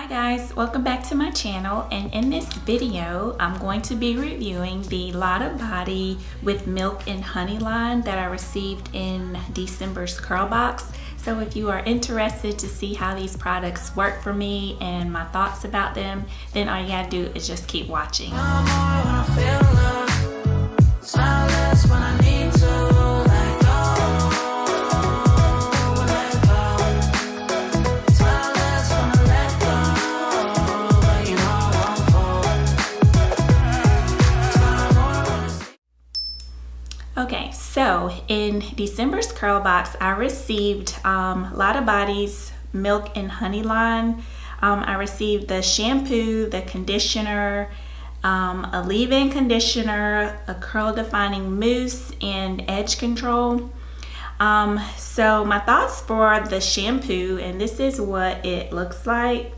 Hi guys, welcome back to my channel, and in this video I'm going to be reviewing the Lotta Body with Milk and Honey line that I received in December's CurlBox. So if you are interested to see how these products work for me and my thoughts about them, then all you gotta do is just keep watching. Okay, so in December's CurlBox, I received Lotta Body's Milk and Honey line. I received the shampoo, the conditioner, a leave-in conditioner, a curl defining mousse, and edge control. So my thoughts for the shampoo, and this is what it looks like.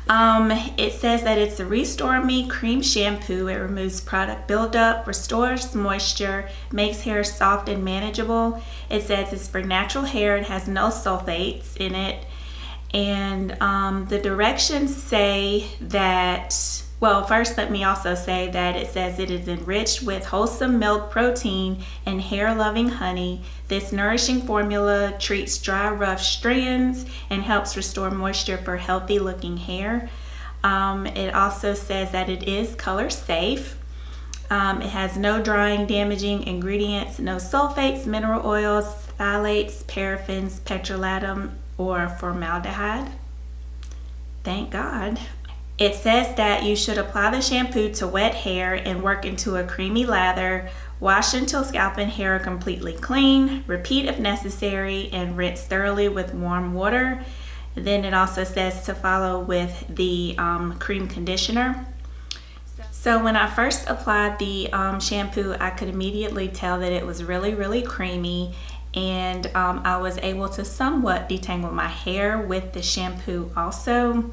It says that it's a Restore Me cream shampoo. It removes product buildup, restores moisture, makes hair soft and manageable. It says it's for natural hair. It has no sulfates in it. And the directions say that, well, first let me also say that it says it is enriched with wholesome milk protein and hair-loving honey. This nourishing formula treats dry, rough strands and helps restore moisture for healthy-looking hair. It also says that it is color safe. It has no drying, damaging ingredients, no sulfates, mineral oils, phthalates, paraffins, petrolatum, or formaldehyde. Thank God. It says that you should apply the shampoo to wet hair and work into a creamy lather. Wash until scalp and hair are completely clean. Repeat if necessary and rinse thoroughly with warm water. Then it also says to follow with the cream conditioner. So when I first applied the shampoo, I could immediately tell that it was really creamy, and I was able to somewhat detangle my hair with the shampoo also.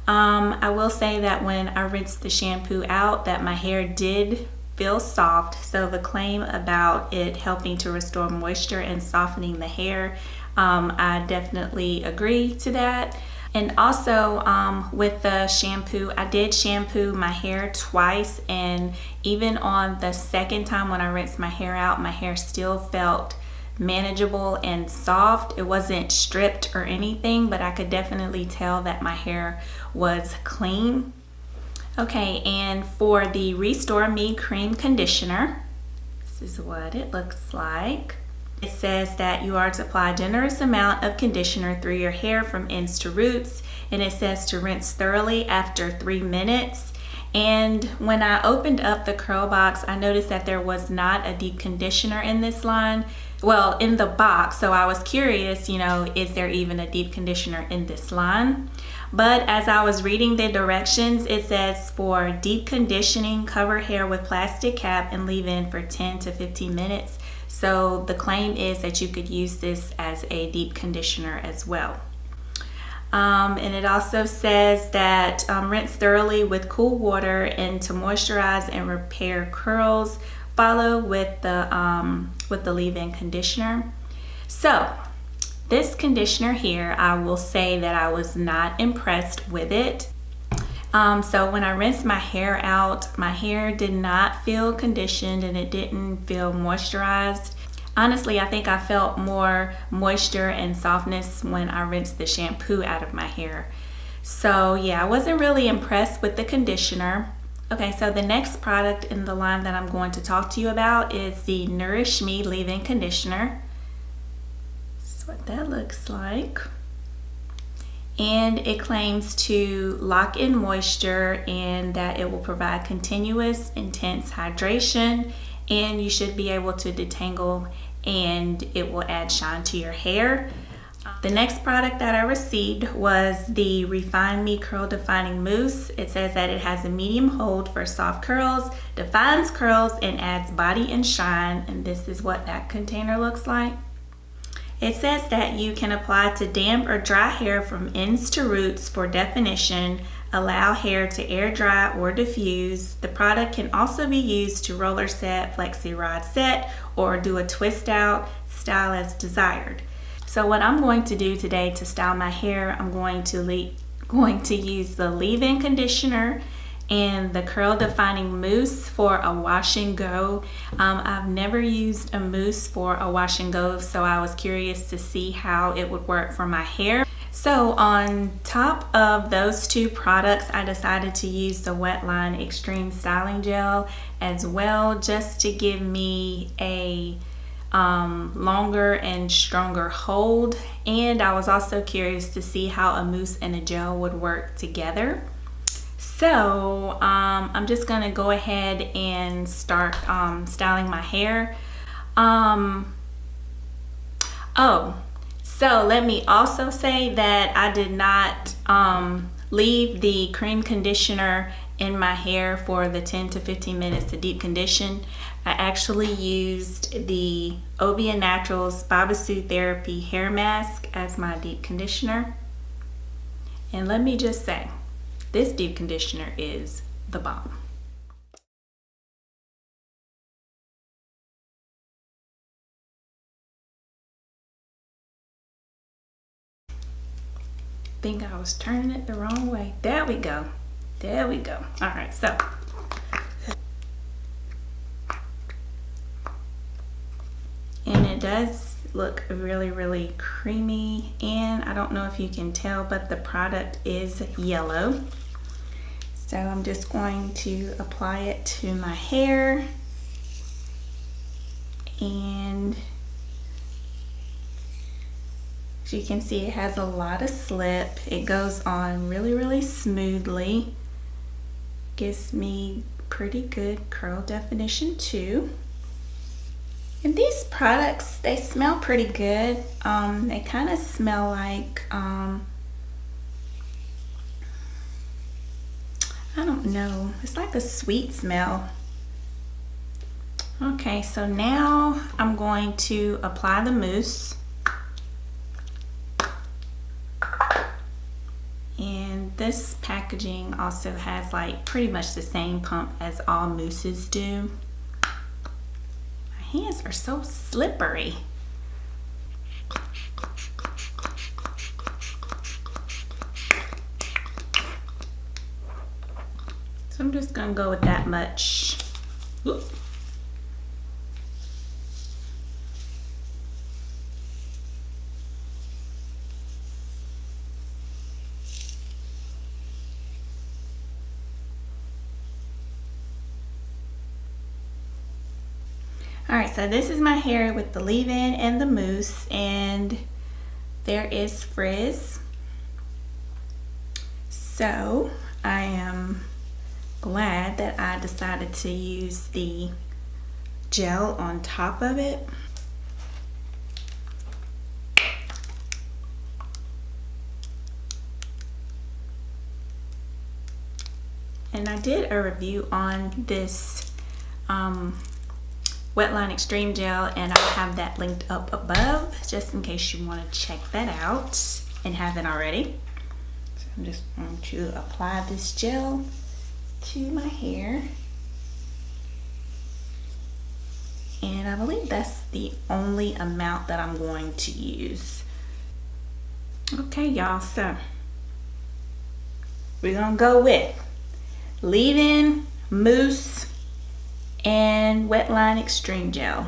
I will say that when I rinsed the shampoo out, that my hair did feel soft. So the claim about it helping to restore moisture and softening the hair, I definitely agree to that. And also with the shampoo, I did shampoo my hair twice, and even on the second time when I rinsed my hair out, my hair still felt manageable and soft. It wasn't stripped or anything, but I could definitely tell that my hair was clean. Okay, and for the Restore Me cream conditioner, this is what it looks like. It says that you are to apply a generous amount of conditioner through your hair from ends to roots, and it says to rinse thoroughly after 3 minutes. And when I opened up the CurlBox, I noticed that there was not a deep conditioner in this line. Well, in the box, so I was curious, you know, is there even a deep conditioner in this line? But as I was reading the directions, it says for deep conditioning, cover hair with plastic cap and leave in for 10 to 15 minutes. So the claim is that you could use this as a deep conditioner as well. And it also says that rinse thoroughly with cool water and to moisturize and repair curls. Follow with the leave-in conditioner. So this conditioner here, I will say that I was not impressed with it. So when I rinsed my hair out, my hair did not feel conditioned and it didn't feel moisturized. Honestly, I think I felt more moisture and softness when I rinsed the shampoo out of my hair. So yeah, I wasn't really impressed with the conditioner. Okay, so the next product in the line that I'm going to talk to you about is the Nourish Me Leave-In Conditioner. This is what that looks like. And it claims to lock in moisture and that it will provide continuous, intense hydration, and you should be able to detangle and it will add shine to your hair. The next product that I received was the Refine Me Curl Defining Mousse. It says that it has a medium hold for soft curls, defines curls, and adds body and shine, and this is what that container looks like. It says that you can apply to damp or dry hair from ends to roots for definition, allow hair to air dry or diffuse. The product can also be used to roller set, flexi rod set, or do a twist out style as desired. So what I'm going to do today to style my hair, I'm going to use the leave-in conditioner and the curl defining mousse for a wash and go. I've never used a mousse for a wash and go, so I was curious to see how it would work for my hair. So on top of those two products, I decided to use the Wetline Extreme Styling Gel as well, just to give me a longer and stronger hold. And I was also curious to see how a mousse and a gel would work together. So I'm just gonna go ahead and start styling my hair. So let me also say that I did not leave the cream conditioner in my hair for the 10 to 15 minutes to deep condition. I actually used the Obia Naturals Babassu Therapy hair mask as my deep conditioner. And let me just say, this deep conditioner is the bomb. Think I was turning it the wrong way. There we go. There we go. All right, so. And it does look really, really creamy. And I don't know if you can tell, but the product is yellow. So I'm just going to apply it to my hair. And as you can see, it has a lot of slip. It goes on really, really smoothly. Gives me pretty good curl definition too. And these products, they smell pretty good. They kind of smell like, I don't know, it's like a sweet smell. Okay, so now I'm going to apply the mousse. And this packaging also has like pretty much the same pump as all mousses do. My hands are so slippery. So I'm just gonna go with that much. Ooh. All right, so this is my hair with the leave-in and the mousse, and there is frizz. So I am glad that I decided to use the gel on top of it. And I did a review on this Wetline Extreme Gel, and I'll have that linked up above just in case you want to check that out and haven't already. So I'm just going to apply this gel to my hair. And I believe that's the only amount that I'm going to use. Okay, y'all, so we're gonna go with leave-in, mousse, and Wetline Extreme Gel.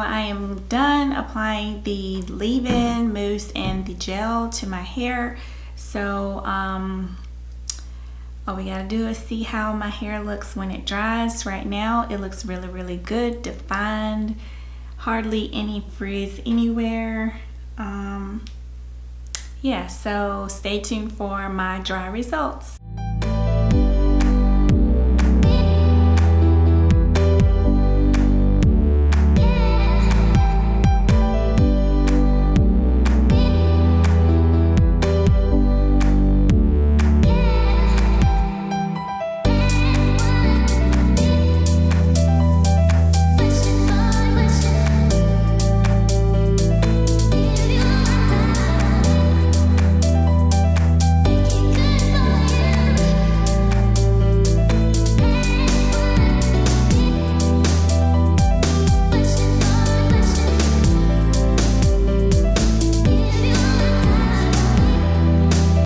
I am done applying the leave-in mousse and the gel to my hair. So all we gotta do is see how my hair looks when it dries. Right now it looks really, really good, defined, hardly any frizz anywhere. Yeah, so stay tuned for my dry results.